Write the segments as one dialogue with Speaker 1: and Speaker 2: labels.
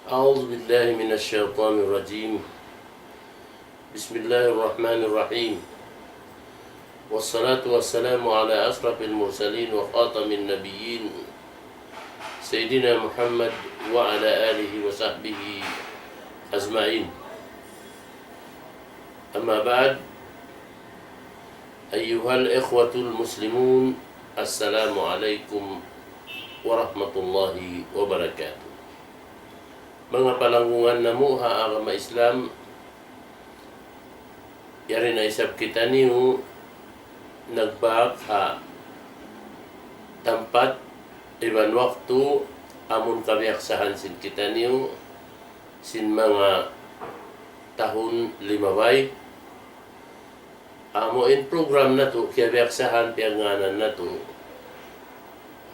Speaker 1: أعوذ بالله من الشيطان الرجيم. بسم الله الرحمن الرحيم. والصلاة والسلام على أشرف المرسلين وخاتم النبيين سيدنا محمد وعلى آله وصحبه أجمعين. أما بعد، أيها الإخوة المسلمون، السلام عليكم ورحمة الله وبركاته. Mga palanggungan na mo ha agama Islam, yari na isab kita niyo nagbak ha tempat iban waktu amun kabiaksahan sin kita niyo sin mga tahun limabay amuin program na to kabiaksahan pianganan na to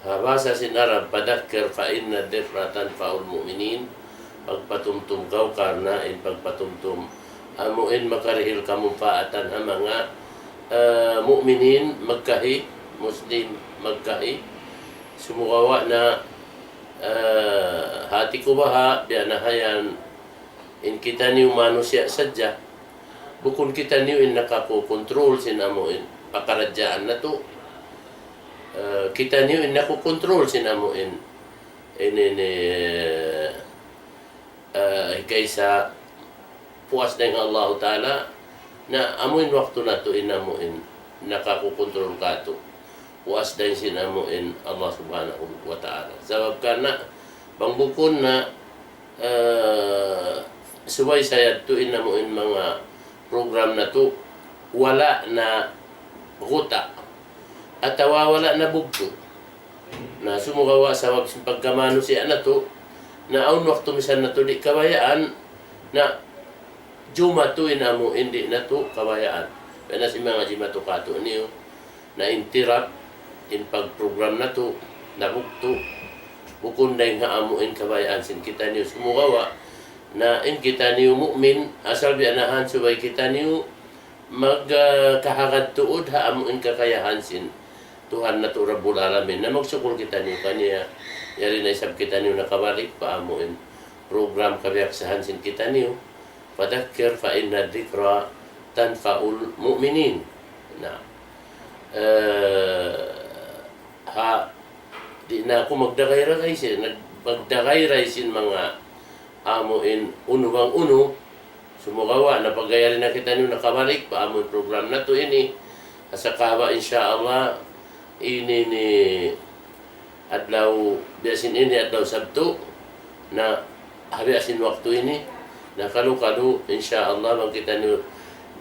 Speaker 1: habasa sin Arab padakir fa inna difratan faul mu'minin, pagpatumtum kau karena pagpatumtum amuin makarihil kamumpaatan ha mga mukminin magkahi muslim magkahi sumukawa na hati ko baha biyanahayan in kita niyo manusia sadya bukun kita niyo in nakakokontrol sin amuin pakaradyaan na to kita niyo in nakokontrol sin amuin kaysa puas dengan Allah Ta'ala na amuin waktu na to inamuin nakakukontrol ka to puas din sinamuin Allah Subhanahu wa Ta'ala sabab kana bangbukon na suway sayad to inamuin mga program na to wala na ruta at wala na bugto na sumugawa sa wag pagkamano siya na to na aun waktu misan na to di kabayaan na juma to inamu hindi na to kabayaan kaya si mga jimatu kato niyo na intirap in pagprogram na to na bukto bukon na nga amuin kabayaan sin kita niyo sumugawa na in kita niyo mu'min asal bianahan subay kita niyo magkahagad tuod ha amuin kakayahan sin Tuhan na to Rabbul Alamin na magsukol kita niyo kanya yari na isab kita niyo nakabalik paamuin program kabiaksahan sin kita niyo fadakir fa inna dhikra tanfa'ul mu'minin na di na ako magdagay-ragay sin magdagay-ray sin mga amuin uno bang uno sumugawa na pagayari na kita niyo nakabalik paamuin program na to ini asakawa insyaallah ini ni adlaw biasin ini adlaw Sabtu na habiasin waktu ini na kalu insyaallah kita ni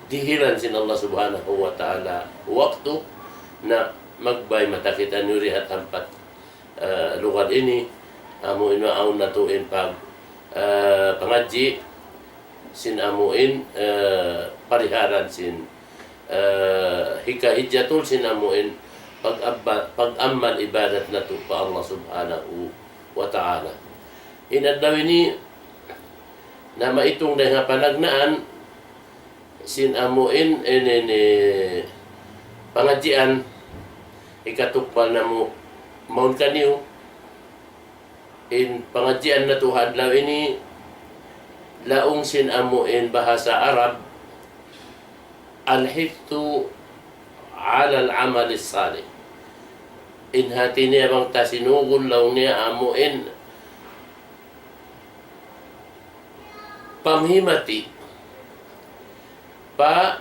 Speaker 1: dihilan sin Allah Subhanahu wa Ta'ala waktu na magbay mata kita ni rihat tempat lugar ini amuin maaun na tuin pag pangaji sin amuin pariharan sin hikahijatul sin amuin pag-ammal ibadat na to pa Allah Subhanahu wa Ta'ala. Inadlaw ini na maitong na nga panagnaan sin amuin pangadjian ikatukpal na mo maun kaniyo in pangadjian na to hadlaw ini laong sin amuin bahasa Arab al-hiftu ala al-amal salih in hati niya bang tasinugol law niya amuin pamhimati pa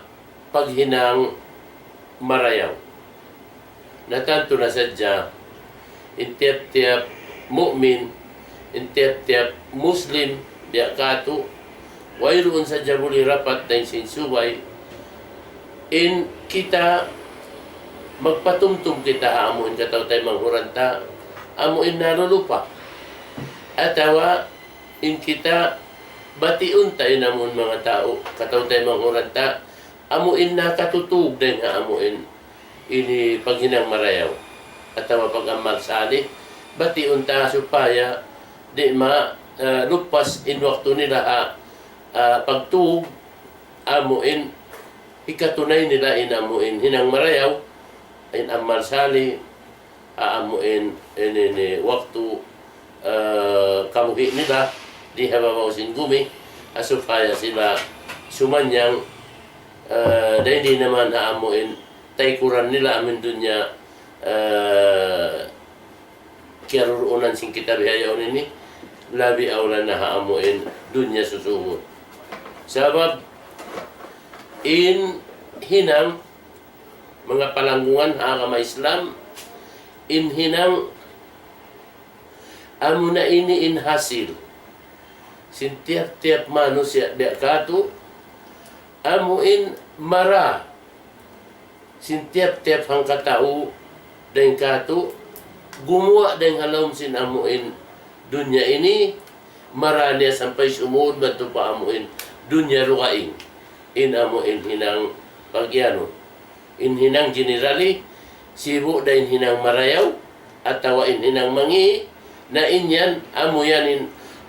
Speaker 1: paghinang marayaw na tanto na sadya in tiap-tiap mu'min in tiap-tiap muslim biya kato wayroon sadya muli rapat na sinsubay in kita magpatumtum kita amuin kataw tayo manghuranta amuin nalulupa atawa in kita batiun tayo namun mga tao kataw tayo manghuranta amuin nakatutug din nga amuin ini paghinang marayaw atawa pag-amal salih batiun ta supaya di ma lupas in waktu nila pagtug amuin ikatunay nila inamuin hinang marayaw in amal salih aamuin ini waktu kamuhi nila di hababaw sin gumi asupaya sila sumanyang dahil di naman haamuin taikuran nila amin dunya kiarurunan sing kita bihayaw ini labi awla na haamuin dunya susumod sabab in hinang mga palanggungan agama Islam inhinang amo na ini inhasil sin tiap-tiap manusia dia katu amo in mara sin tiap-tiap hang katao dan katu gumawa dan halom sin amo in dunya ini mara niya sampai sumud batu pa amo in dunya rukaing in amo in hinang pagyano in hinang generali sibuk dan hinang marayaw atau in hinang mangi na inyan amo yan in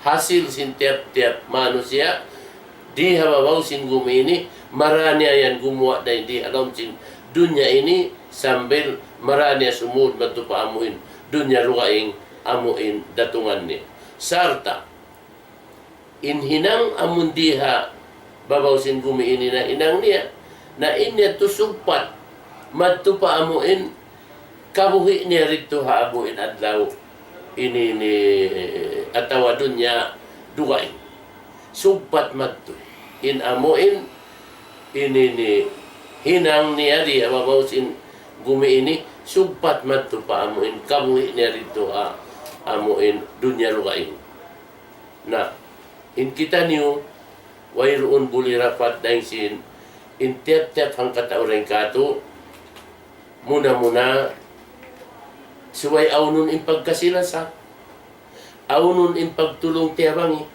Speaker 1: hasil sin tiap-tiap manusia di hababaw sin gumi ini maranya yan gumawa dan di alam sin dunya ini sambil maranya sumud batu pa amuin dunya rukaing amuin datungan ni sarta in hinang amun diha babaw sin gumi ini na hinang niya na inya tusumpat madto pa amuin kabuhi niya rito haabuin adlaw ini ni atawa dunya dugain sumpat madto in amuin ini ni hinang niya di ababaw sin gumi ini sumpat madto pa amuin kabuhi niya rito amuin dunya lugain na in kita niyo wayroon buli rapat dahil sin in tiap-tiap hang katauring kato muna-muna suway aunun in pagkasilasa aunun in pagtulong tiyabangi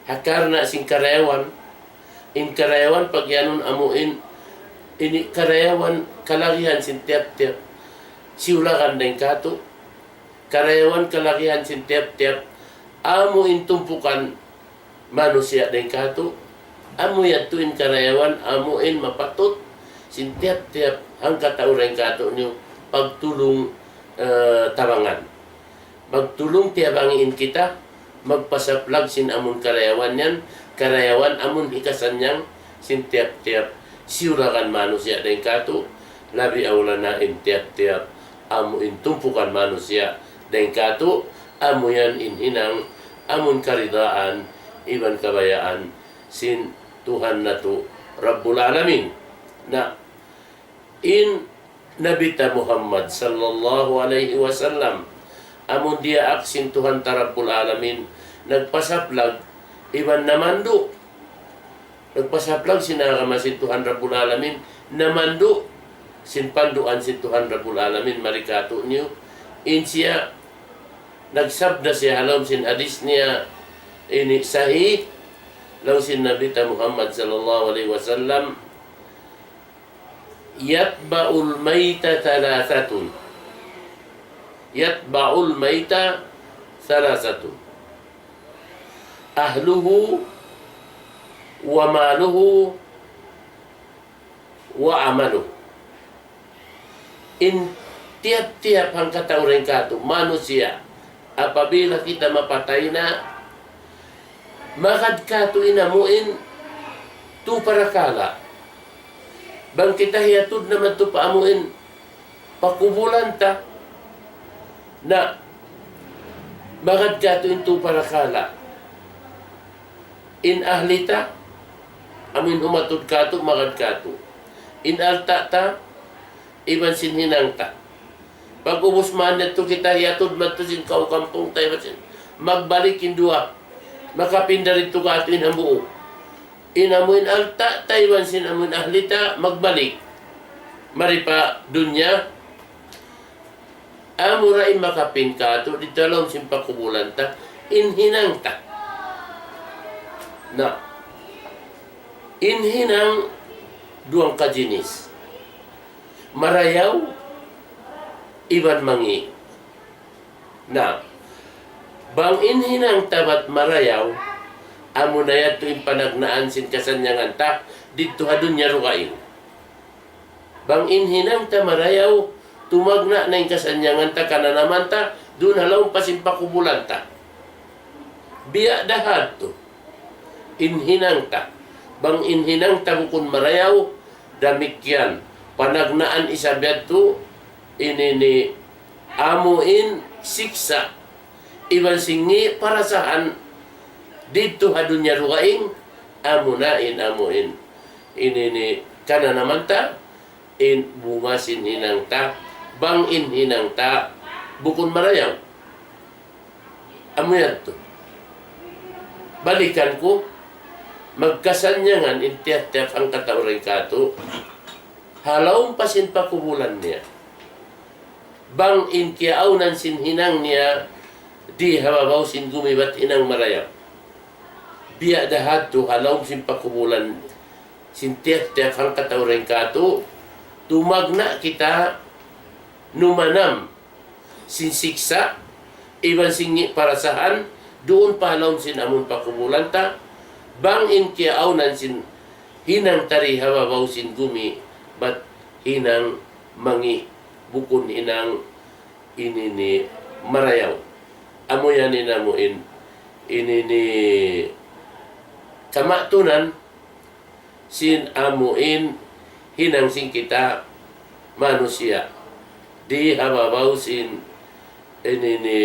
Speaker 1: hakar na sing karayawan in karayawan pagyanun amuin ini karayawan kalagihan sin tiap-tiap siulakan din kato karayawan kalagihan sin tiap-tiap amo in tumpukan manusia din kato amo yatuin karayawan amo in mapatut sin tiap-tiap ang katauring kato niyo pagtulong tabangan magtulong tiabangin kita magpasaplag sin amon karayawan yan karayawan amon hikasan yang sin tiap-tiap siurakan manusia din kato labi awla na in tiap-tiap amo in tumpukan manusia din kato amo yan in hinang amon karidaan iban kabayaan sin Tuhan na to Rabbul Alamin na in Nabita Muhammad sallallahu alaihi wasallam amon dia aksin Tuhan ta Rabbul Alamin nagpasaplag iban namandu nagpasaplag sinagama si Tuhan Rabbul Alamin namandu sin panduan si Tuhan Rabbul Alamin marikato niyo in siya nagsabda siya halom sin hadis niya ini sahih law sin Nabita Muhammad sallallahu alaihi wasallam yatba'ul mayta thalathatun yatba'ul mayta thalathatun ahluhu wa maluhu wa amaluhu in tiap-tiap ang katauring kato manusia apabila kita mapatay na makad kato inamuin tu parakala bang kita hiatud naman to paamuin pakubulan ta na magad kato into parakala in ahlita amin umatud kato magad kato in alta ta iban sinhinang ta pag ubos man neto kita hiatud man to sin kau kampung tayo masin magbalik indua makapinda rito kato inamuo inamuin alta, Taiwan sin amun ahlita, magbalik. Maripa dunya, amuray makapin kato, dito lang simpakubulan ta, inhinang ta. Na, inhinang duang kajinis. Marayaw, iban mangi. Na, bang inhinang tabat marayaw, amo na yato yung panagnaan sin kasanyangan ta, dito hadun niya rukain. Bang inhinang ta marayaw, tumagna na yung kasanyangan ta, kananaman ta, doon halaw pasimpakubulan ta. biya dahat to inhinang ta bang inhinang ta bukun marayaw damikyan panagnaan isabyad to ini ni amuin siksa iban singi para saan dito hadunya rugaing amunain amuin ini ni kana naman ta in bumasin hinang ta bang inhinang ta bukun marayaw amuyan to balikan ko magkasanyangan intiyat-tiyat ang katauray kato halawang pasin pakubulan niya bang inkiaunan sinhinang niya di hababaw sin gumibat inang maraya biya dahat to halawang sin pakubulan sintiyat-tiyat ang katauray kato tumagna kita numanam sinsiksa iban singi parasahan doon palawang sin amon pakubulan ta bang inkiaunan sin hinang tari hababaw sin gumi bat hinang mangi bukun inang ini ni marayaw amo yan inamuin ini ni kamatunan sin amuin hinang sin kita manusia di hababaw sin ini ni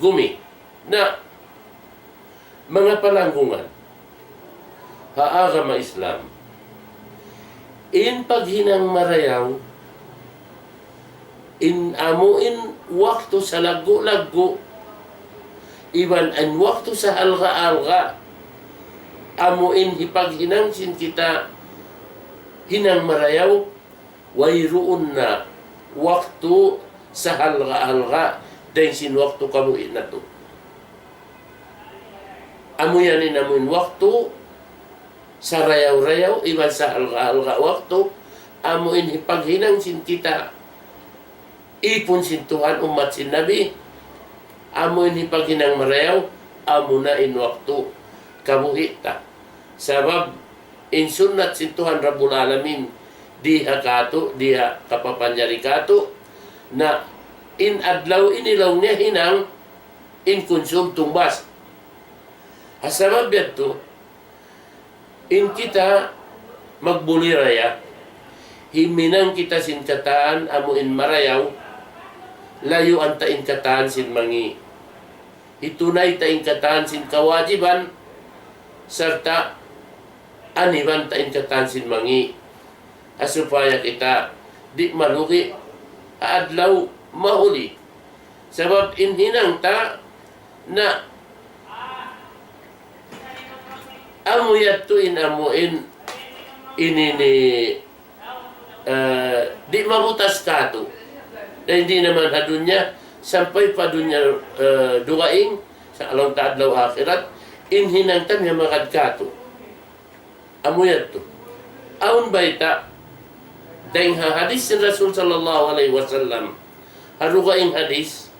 Speaker 1: gumi na mga palanggungan haagama Islam in paghinang marayaw in amuin waktu sa lago-lago iban an waktu sa alga-alga amuin hipaghinang sin kita hinang marayaw wayroon na waktu sa alga-alga dahil sin waktu kamuin na to amuyanin amuin waktu sa rayaw-rayaw, iban sa alga-alga waktu, amuin hipaghinang sin kita, ipon sin Tuhan umat sin Nabi, amuin hipaghinang marayaw, amunain waktu, kabuhita. Sabab, in sunnat sin Tuhan Rabbul Alamin, diha kato, diha kapapanjari kato, na in adlaw inilaw niya hinang, in konsum tumbas. Asabab yato, in kita magbuliraya himinang kita sin kataan amuin marayaw layo ang tain kataan sin mangi itunay tain kataan sin kawajiban serta aniban tain kataan sin mangi asupaya kita di malugi adlaw mahuli sabab inhinang ta na amuyat to in amuin ini ni di mabutas kato na hindi naman hadunya sampai pa dunya dugaing sa along taadlaw akhirat inhinang tam yung makad kato amuyat to aun baita dahil hadis sin Rasul sallallahu alaihi wasallam harugaing hadis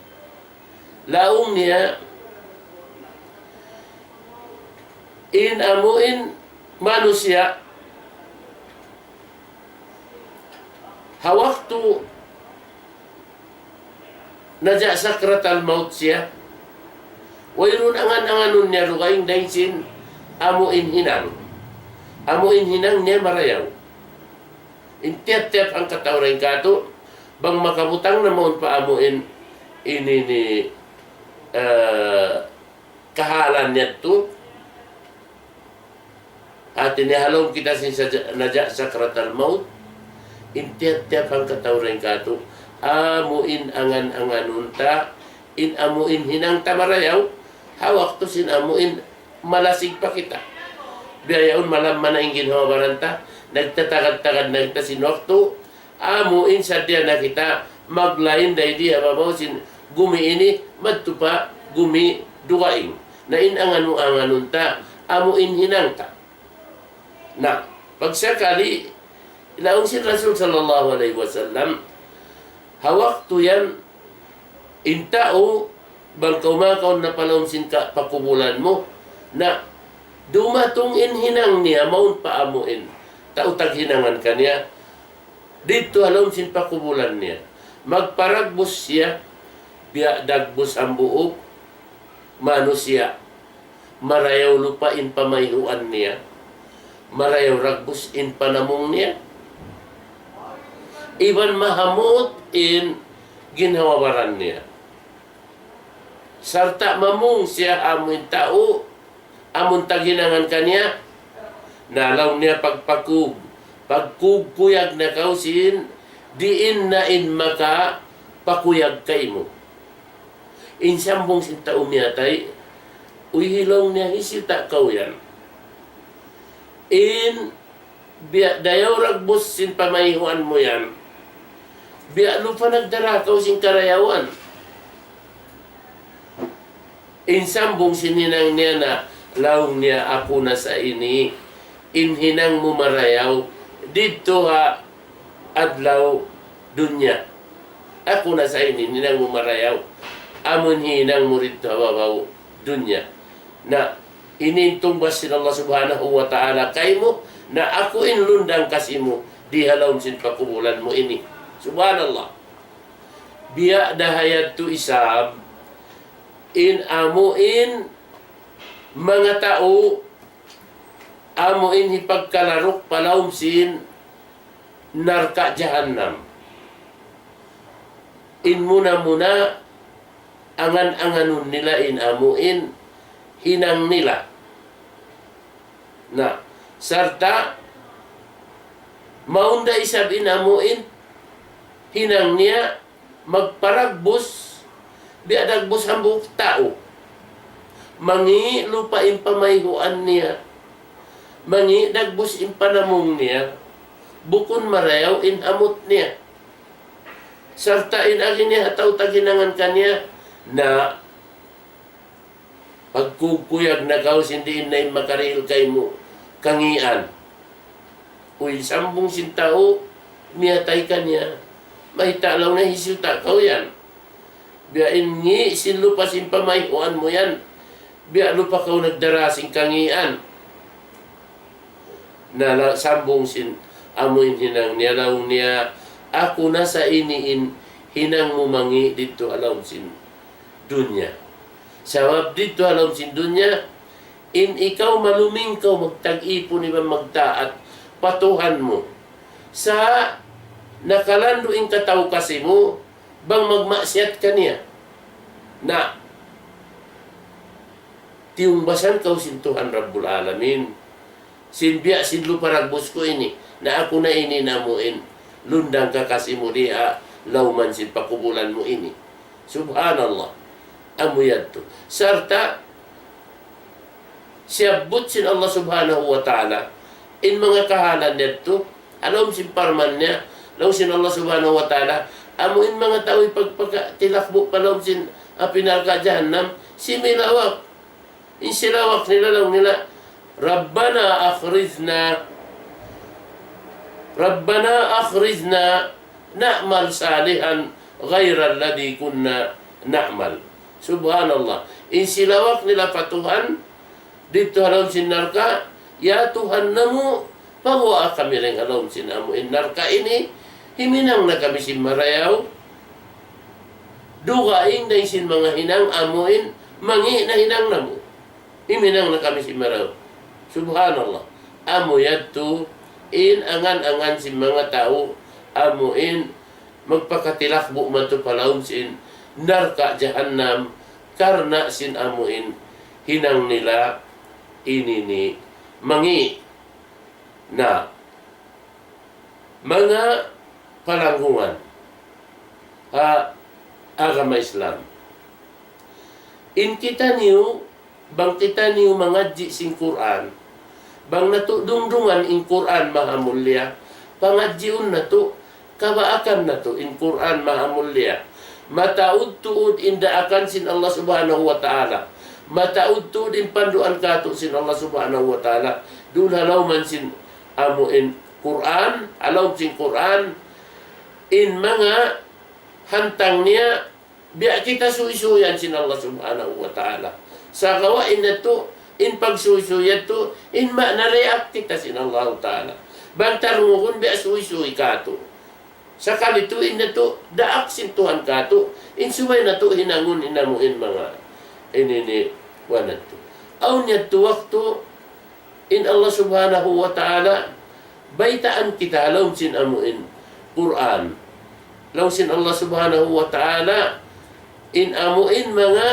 Speaker 1: laong niya in amuin manusia hawaktu naja sakratal maut siya wairun angan-anganun niya rugaing daingsin amuin hinang niya marayaw intiat-tiat ang katawring kato bang makabutang na maun pa amuin ini ni kahalan niya to at inihalong kita sin naja sakratal maut intiat-tiat ang katawring kato amuin angan-anganun ta in amuin hinang tamarayaw hawak to sin amuin malasig pa kita biyayaon malaman na ingin hawabaranta nagtatagad-tagad na kita sin waktu amuin sadya na kita maglain dahi di hababaw sin gumi ini madtupa gumi dugaing na in anganun ta amuin hinang ta na pagsakali ilaong si Rasul sallallahu alaihi wasallam hawak to yan intao bang kaumakaw na palawang sin ka pakubulan mo na dumatong inhinang niya maun paamuin tautag hinangan kanya dito alawang sin pakubulan niya magparagbos siya biya dagbos ang buok manusia marayaw lupain pamayhuan niya, marayaw ragbus in panamong niya, iban mahamot in ginhawawaran niya. Sarta mamung siya amun tao, amun taginangan kanya, nalaw niya pagkugkuyag na kausin, diin na in maka pakuyag kay mo. Insambong sinta umiyatay, uy hilong niya hisita kau yan. In biya dayaw ragbus sin pamayhuan mo yan, biya lupa nagdarakaw sin karayawan. Insambong sininang niya na laong niya ako na sa ini, inhinang mo marayaw, dito ha adlaw dunya. Ako na sa ini, ninang mo marayaw, amon hinang mo rito hawawaw dunya. Na inintong basin Allah subhanahu wa ta'ala kay mo, na ako inlundang kasi mo, di halawm sin pakubulan mo ini. Subhanallah. Biya dahayat tu isab, in amuin mga tao, amuin hipagkalarok palawm sin narka jahannam. In muna angan-anganon nila in amuin hinang nila na sarta maunda isab in amuin hinang niya magparagbos biadagbos hambuk tao mangi lupain pamayhuan niya, mangi dagbos in panamong niya, bukon marayaw in amot niya. Sarta in agin niya ataw taginangan kanya na pagkukuyag na kaos hindi na makaril kay mo kangian. Uy, sambong sin tao, miyatay kanya, mahitalaw na hisuta kau yan. Biyain ngi, sinlupa sin pamayhuan mo yan. Biya lupa kau nagdarasing kangian. Na sambong sin amuin hinang niya, laong niya, ako na sa iniin, hinang mumangi dito alawm sin dunya. Sawab dito alawm sin dunya, in ikaw maluming kau magtag-ipon iba magtaat, patuhan mo. Sa nakalanduing kataw kasi mo, bang magmasyat ka niya, na tiumbasan kau sin Tuhan Rabbul Alamin. Sinbiya, sinlupa ragbos ko ini, na ako na ini namuin, lundang ka kasi mo diha, lauman sin pakubulan mo ini. Subhanallah. Amuyad to. Sarta, siyabot sin Allah subhanahu wa ta'ala, in mga kahalan nito, alawm sin parman niya, law sin Allah subhanahu wa ta'ala, amuin mga tao'y pagpagtilakbo palawm sin pinarka jahannam, similawak. In silawak nila law nila, Rabbana akhrizna na'mal salihan ghayra alladhi kunna na'mal. Subhanallah. In silawak nila patuhan, dito halawm sin narka, ya Tuhan namu, pawa kami rin halawm sin amu in narka ini, himinang na kami sin marayaw, dugaing na sin mga hinang amuin, mangi na hinang namu, himinang na kami sin marayaw. Subhanallah. Amuyad to, in angan-angan sin mga tao, amuin, magpakatilakbo man to palawm sin narka jahannam, karna sin amuin, hinang nila, inini, mangi, na mga palanggungan, agama Islam. In kita niyo, bang kita niyo mga sin Quran, bang natudungdungan in Quran mahamulya, pangadjiun na to, kabaakan na to in Quran mahamulya, mataud-tuud inda akan sin Allah subhanahu wa ta'ala, mataud-tuud in panduan kato sin Allah subhanahu wa ta'ala, dun halaw man sin amuin Quran, alaw sin Quran, in mga hantang niya, biya kita suisuyan sin Allah subhanahu wa ta'ala. Sa kawain na to, in pagsuisuyat to, in na-react kita sin Allah ta'ala. Bang tarungon biya suisuy kato. Sa kalituin na to, daak sin Tuhan kato, in sumay na to, hinangon inamuin mga inini wanad to. Aun yadto waktu in Allah subhanahu wa ta'ala baitaan kita laum sin amuin Quran. Laum sin Allah subhanahu wa ta'ala in amuin mga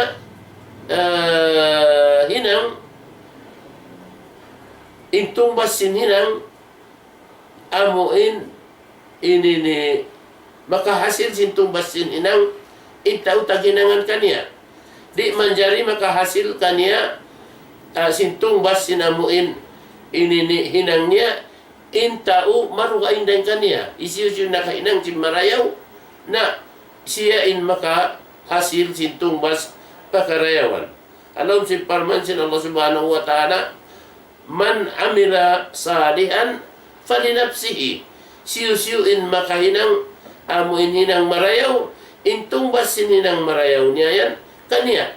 Speaker 1: hinang intumbas sin hinang amuin ini makahasil sin tumbas sin hinang intau taginangan kaniya. Di manjari makahasil kaniya sintumbas sinamuin ini hinangnya intau marugain dan kaniya isi-isi nakainang simarayaw na siyain maka hasil sintumbas pakarayawan. Alam si parman sin Allah subhanahu wa ta'ala man amila salihan falinapsihi siyu-siyuin makahinang amuin hinang marayaw intumbas sininang marayaw niya yan kaniya.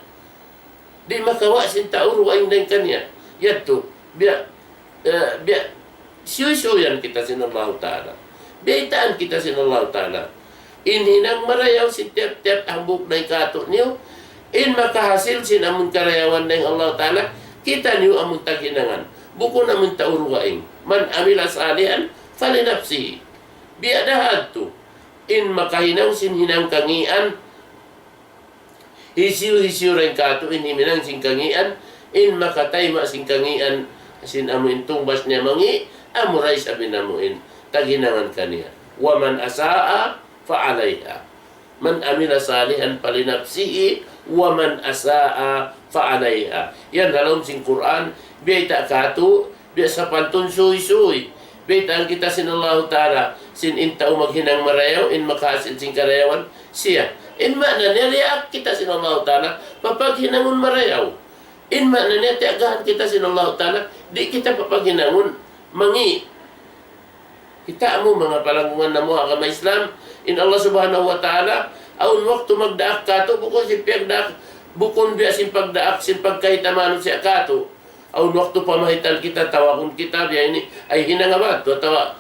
Speaker 1: Di makawa sin tauru aing dan kaniya. Yaitu biya siyu-siyuyan kita sin Allah ta'ala. Biyaitaan kita sin Allah ta'ala. In hinang marayaw sin tiap-tiap hambuk na ikato niyo. In makahasil sin amun karayawan na Allah ta'ala. Kita niyo amun taginangan. Buko namun tauru aing. Man amila salihan falinapsihi. Biya dahad tu. In makahinang sin hinang kangian hisiu-hisiu rin kato in himinang sin kangian in makatay ma sin kangian sin amuin tumbas niya mangi amuray sabi namuin taginangan kaniya. Wa man asaa fa'alayha. Man amila salihan palinapsihi wa man asaa fa'alayha. Yan dalam sin Quran biya ta kato biya sa pantun suy-suy. Biya kita sin Allah ta'ala sin intau maghinang marayaw in makahasil sin karayawan siya. In makna niya liak kita sin Allah ta'ala papaghinangon marayaw. In makna niya tiagahan kita sin Allah ta'ala di kita papaghinangon mangi. Kita mo mga palanggungan na mo agama Islam in Allah subhanahu wa ta'ala aun waktu magdaak kato bukon si piyagdaak bukon biya sin pagdaak sin pagkahitamanot siya kato. Aun waktu pamahitan kita tawakon kita biya ini ay hinangamat atawa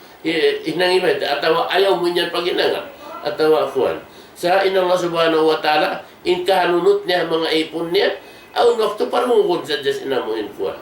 Speaker 1: hinangimat atawa ayaw mo niyan paghinanga atawa kuwan. Sa in Allah subhanahu wa ta'ala in kahanunot niya mga ipon niya aun waktu parungkod sa Diyos inamuin kuwan.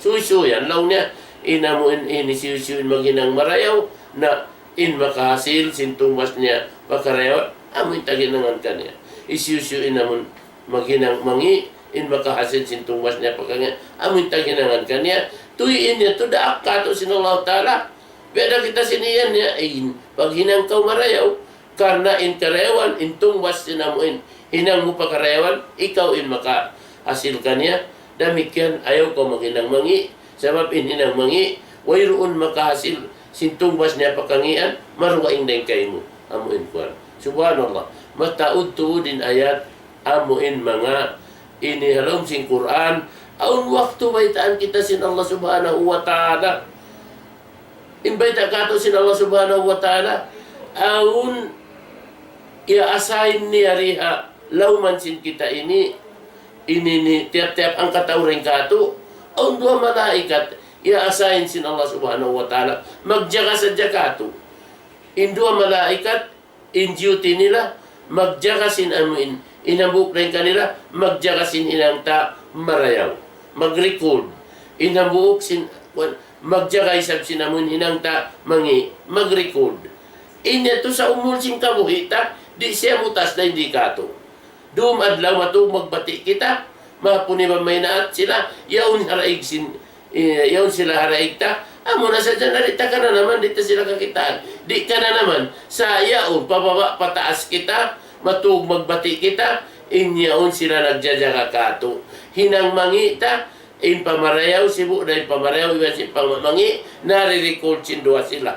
Speaker 1: Suy-suyan law niya inamuin inisiusiuin maghinang marayaw na in makahasil sintumas niya makarayaw amuin taginangan kaniya. Isiusiuin namun maghinang mangi in makahasil sintumas niya pagkanya amuin taginangan kaniya. Tuyin niya to daak kato sin Allah ta'ala. Beda kita siniyan niya in paghinang kau marayaw karena in karayawan in tumbas sinamuin hinang mo pakarayawan ikaw in makahasilkan niya. Demikian ayaw ko maghinang mangi sabab in hinang mangi wayroon makahasil sintumbas niya pakangian marugaing din kayo mo amuin kuwan. Subhanallah mataud tuudin ayat amuin mga inihalom sin Quran aun waktu baitaan kita sin Allah subhanahu wa ta'ala in baita kato sin Allah subhanahu wa ta'ala aun i-assign niya riha lauman sin kita ini ni tiap-tiap angkat tauring kato aun dua malaikat i-assign sin Allah subhanahu wa ta'ala magjaga sa jakato in dua malaikat in duty nila magjaga sin amuin inambuk rin kanila magjaga sin inang ta marayaw mag-record inambuk sin magjaga isab sin amuin inang ta mangi mag-record inya to sa umul sin kabuhita di siya mutas na hindi kato doon adlaw matug magbati kita mapuni mamaynaat sila yaon haraig sin yaon sila haraig ta amo na sa dyan narita ka na naman dito sila kakitaan di ka na naman sa yaon pababa pataas kita matug magbati kita inyaon sila nagjajaga kato hinang mangita in pamarayaw sibu na in pamarayaw iwan si pamamangi nare-record sindua sila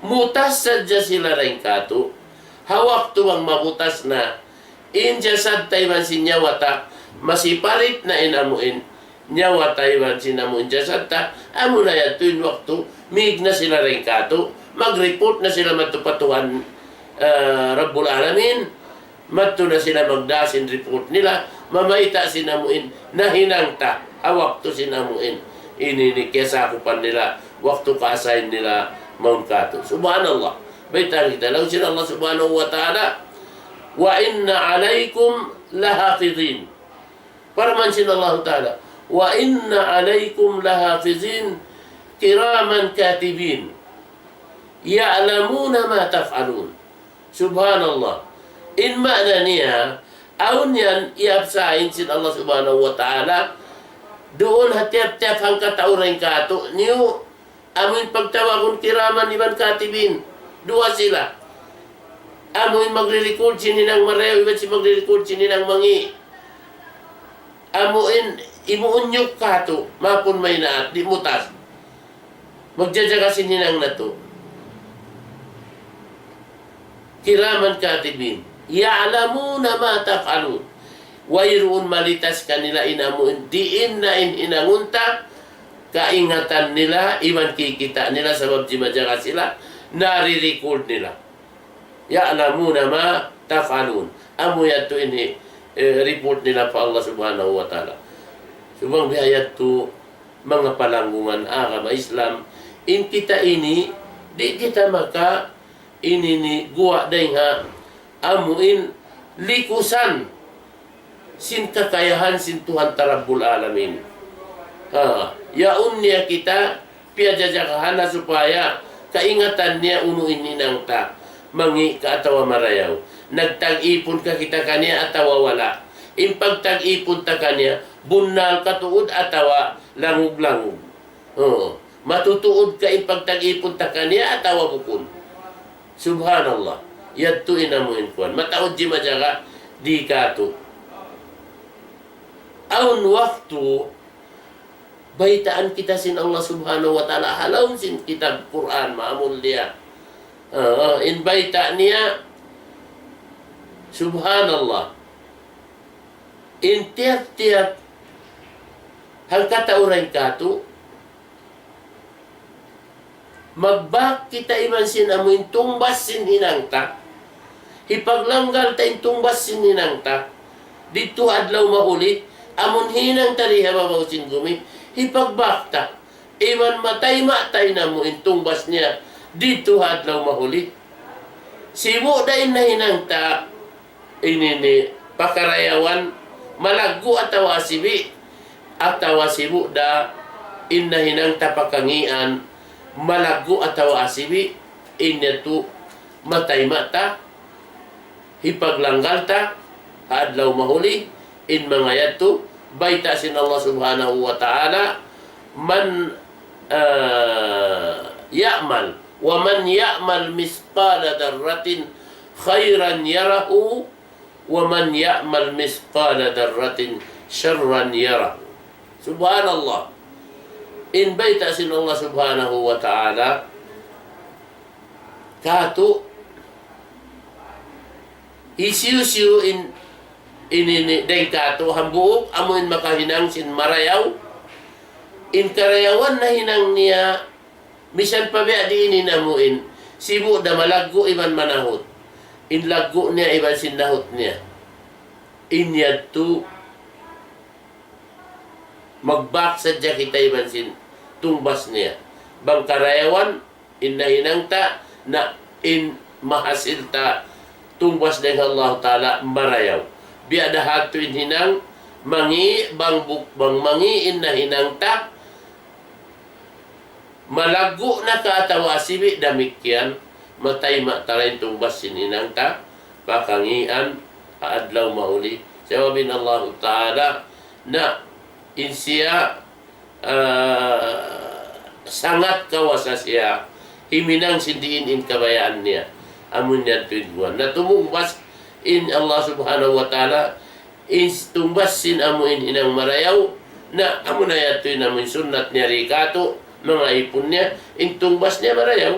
Speaker 1: mutas sadya sila rin kato hawak tuwang mabutas na in jasad tayman sinyawata masiparit na inamuin nyawa tayman sinamuin jasad ta amo na yan tuwin waktu mig na sila rin kato mag-report na sila matupatuhan Rabbul Alamin matto na sila magdasin report nila mamaita sinamuin na hinangta awak to sinamuin ini kesakupan nila waktu ka-assign nila Mount Kato. Subhanallah baitan kita law sila Allah subhanahu wa ta'ala wa inna alaikum lahafidhin Paraman sin Allah Ta'ala, wa inna alaikum lahafizin kiraman katibin ya'lamuna ma taf'alun. Subhanallah. In makna niya, aun yan iabsahin sin Allah Subhanahu wa Ta'ala, doon hatiap-tiap hangkat tauran kato, niyo amin pagtawagon kiraman iban katibin. Dua sila. Amin magre-record sininang marayaw, iban si magre-record sininang mangi. Amuin, imuunyok kato, mapun may naat, di mutas. Magjajaga sininang na to. Kiraman katibin. Ya'lamuna ma taf'alun. Wayroon malitas kanila inamuin. Diin na inangunta. Kaingatan nila. Iman kikita nila. Sabab jimajaga sila. Nari-record nila. Ya'lamuna ma taf'alun. Amo yato ini report nila pa Allah Subhanahu wa Ta'ala. Subang bihayat to mga palanggungan agama Islam. In kita ini, di kita maka ini ni guwa day nga amuin likusan sin kakayahan sin Tuhan Rabbul Alamin. Yaun niya kita piajajakahan na supaya kaingatan niya unuin ninang ta mangi ka atawa marayaw. Nagtag-ipon ka kita kanya atawa wala. Impagtag-ipon ta kanya bunal katuod atawa langug-langug. Matutuod ka impagtag-ipon ta kanya atawa bukun. Subhanallah. Yadto inamuin kuan. Mataod di majaga di kato. Aun waktu baitaan kita sin Allah Subhanahu wa Ta'ala halaun sin kitab Quran maamul dia. In baita niya Subhanallah. In tiap-tiap hangkata uray kato magbak kita iman sin amuin tumbas sin hinangta. Hipaglanggal ta in tumbas sin hinangta. Dito adlaw mahuli. Amun hinang tariha mabaw sin gumi. Hipagbak ta. Iman matay-matay na mo in tumbas niya. Dito adlaw mahuli. Simu da in na hinangta. Ini pakarayawan. Malago atawa sibi. Atawa simu da in na hinangta pakangian. Malago ataw asibi inyatu matay mata hipaglanggal ta adlaw mahuli in mga yadto baita sin Allah Subhanahu wa Ta'ala man ya'mal wa man ya'mal misqala darratin khairan yarahu wa man ya'mal misqala darratin syarran yarahu. Subhanallah. In baita sin Allah Subhanahu wa Ta'ala kato isiu-siu in day kato hambuok amuin makahinang sin marayaw in karayawan na hinang niya misan pa biya di ininamuin sibu da malaggo iban manahot in laggo niya iban sin nahot niya in yadto magbak sadya kita iban sin tumbas niya. Bang karayawan, in nahinangta na in mahasilta tumbas dengan Allah Ta'ala marayaw. Biada hatu in hinang mangi bang mangi in nahinangta malago na kaatawa sibi damikyan matay matarain tumbas sin hinangta pakangian adlaw mahuli. Sawabin Allah Ta'ala na insiya sangat kawasa siya himinang sindiin in kabayaan niya amun niya tuidguan na tumugbas in Allah Subhanahu wa Ta'ala in tumbas sin amuin inang marayaw na amun na yatoy namun sunat niya rikato mga ipon niya in tumbas niya marayaw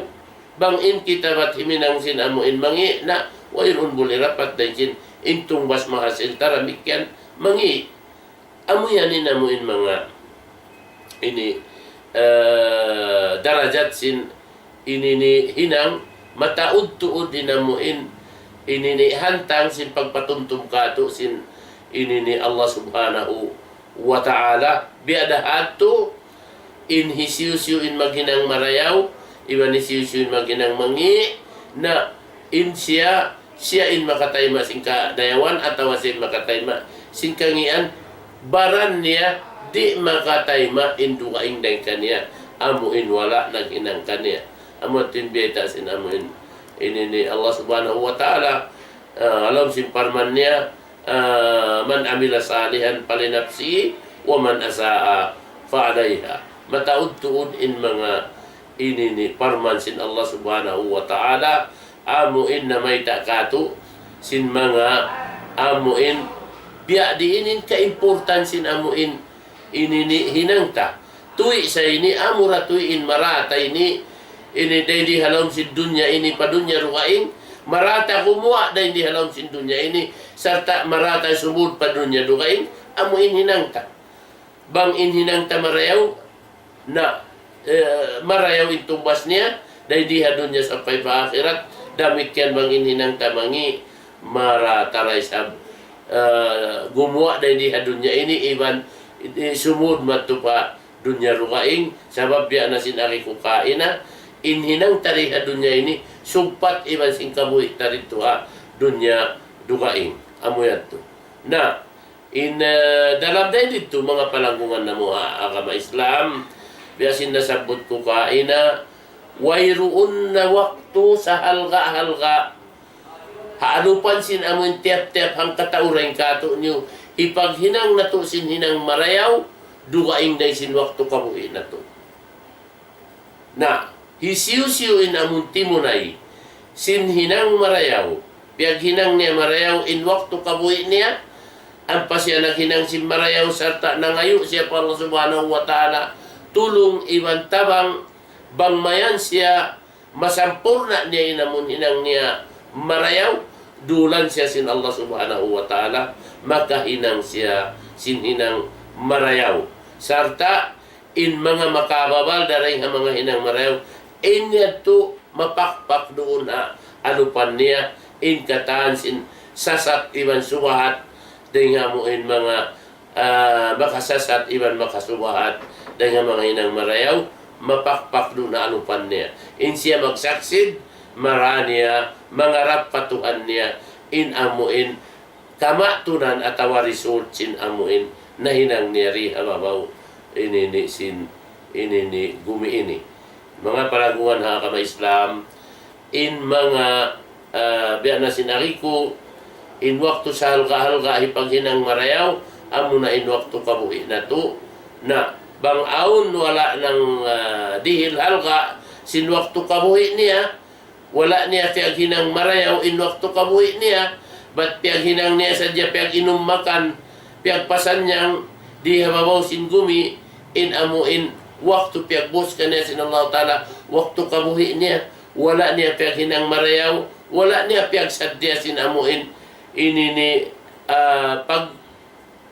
Speaker 1: bang in kita bat himinang sin amuin mangi na wairun bulirapat din sin in tumbas mahasil taramikyan mangi amuyan in amuin mga ini darajat sin ini ni hinang mataud-tuod dinamuin ini ni hantang sin pagpatumtum kato sin ini ni Allah Subhanahu wa Ta'ala biada ato in hisiusiu in maginang marayaw iban hisiusiu in maginang mangi na in siya in makatayma sin kadayawan atawa sin makatayma sin kangian baran niya di makatayma indukaing day kaniya amuin wala naghinang kaniya amo tinbiyeta sin amuin ini ni Allah subhanahu wa ta'ala alam sin parman niya man amila salihan palinapsi wa man asaa fa'alayha mataud tuud in mga ini ni parman sin Allah subhanahu wa ta'ala amuin na may takatu sin mga amuin biya diinin ka-important sin amuin ini ni hinangta tuwi sa ini amura tuwiin marata ini day di halom sin dunya ini padunya rukaing marata kumuha day di halom sin dunya ini serta marata sumud padunya rukaing amuin hinangta bang in hinangta marayaw na marayaw intumbas niya day di hadunya sampai pa akhirat damikian bang in hinangta mangi marata raisab gumawa day di hadunya ini iban sumud matupa dunya rukaing sabab biya na sinari kukaina inhinang tariha dunya ini sumpat iban sing kamuhi tarito dunya dukaing amoyat to na dalam day dito mga palanggungan na mga agama Islam biyasin nasabot kukaina wayruun na waktu sa halga haalupan sin amoy tiap-tiap hang katauring kato niyo ipaghinang na to sin hinang marayaw dukaing day sin waktu kabuhi na to na hisiu-siu in amun timunay sin hinang marayaw piag hinang niya marayaw in waktu kabuhi niya ang pasya naghinang sin marayaw sarta nangayo siya pa Allah subhanahu wa ta'ala tulong iwan tabang bangmayan siya masampurna niya inamun hinang niya marayaw dulan siya sin Allah subhanahu wa ta'ala makahinang siya sin hinang marayaw sarta in mga makababal daray nga mga hinang marayaw inya to mapakpak doon anupan niya in kataan sin sasat iban suwahat dengan mo in mga makasasat iban makasuwahat dengan mga hinang marayaw mapakpak doon anupan niya in siya magsaksid maraniya mangarap patuhan niya in amuin kamatunan atawa result sin amuin na hinang niyari hababaw ini ni gumi ini mga palagungan ha kama Islam in mga biya na sinariko in waktu sa halga ipaghinang marayaw amo na in waktu kabuhi na to na bang aun wala ng dihil halga sin waktu kabuhi niya wala niya piag hinang marayaw in waktu kabuhi niya bat piag hinang niya sadya piag inom makan piag pasan niyang di hababaw sin gumi in amuin waktu piag bus ka niya sin Allah ta'ala waktu kabuhi niya wala niya piag hinang marayaw wala niya piag sadya sin amuin ini ni pag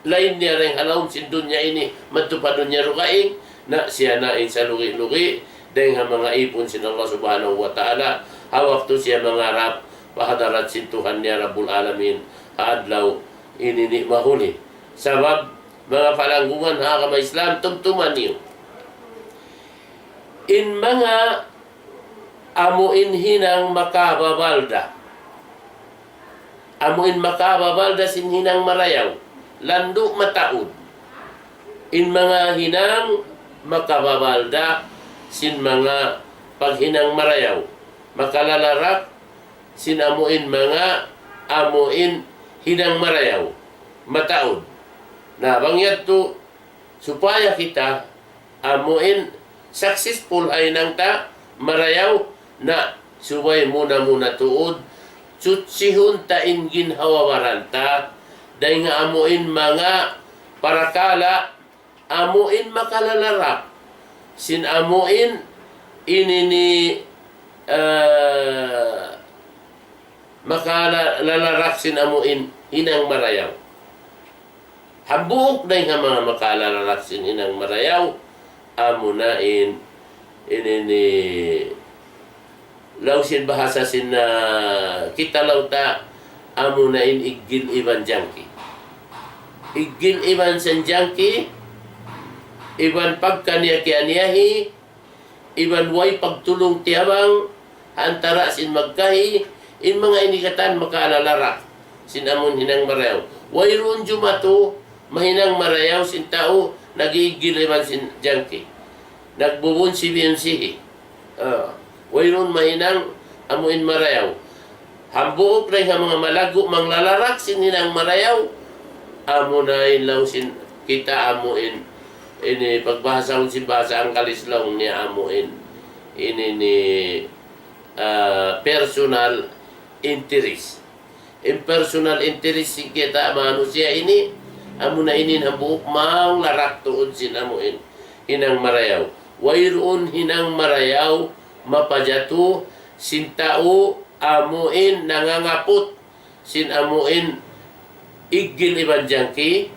Speaker 1: lain niya rin halawm sin dunya ini matupad niya rukaing na siya na in sa lugi-lugi dahil nga mga ipon sin Allah subhanahu wa ta'ala hawak to siya mangarap pahadarat sin Tuhan niya Rabbul Alamin haadlaw ini ni mahuli sabab mga palanggungan ha kama Islam tumtuman niyo in mga amuin hinang makababalda amuin makababalda sin hinang marayaw landu mataud in mga hinang makababalda sin mga paghinang marayaw makalalarak sin amuin mga amuin hinang marayaw mataud na bangyat to supaya kita amuin successful ay nang ta marayaw na subay muna tuod sutsihun ta in ginhawawaran ta dahil nga amuin mga parakala amuin makalalarak sin amuin ini ni makalalarak sin amuin hinang marayaw habuk dahil nga mga makalalarak sin hinang marayaw amunain ini ni law sin bahasa sin kita law ta amunain igil iban jangki igil iban sen jangki iban pagkaniya-kaniyahi iban way pagtulong tiabang antara sin magkahi in mga inikatan makalalarak sin amun hinang marayaw wayroon jumato mahinang marayaw sin tao, nagigiliman sin jangki. Nagbubun si BMC. Wayron mahinang amuin marayaw. Hambuok na nga mga malago, manglalarak sin hinang marayaw. Amo na ilaw sin kita amuin. Ini pagbahasa ko si bahasa ang kalislaw niya amuin. Ini ni personal interest. Impersonal interest si kita manusia ini. Amo na inin hambuok manglarak tuod sin amuin. Hinang marayaw. Wayroon hinang marayaw, mapajato, sin tao, amuin, nangangapot, sin amuin, igil iban jangki,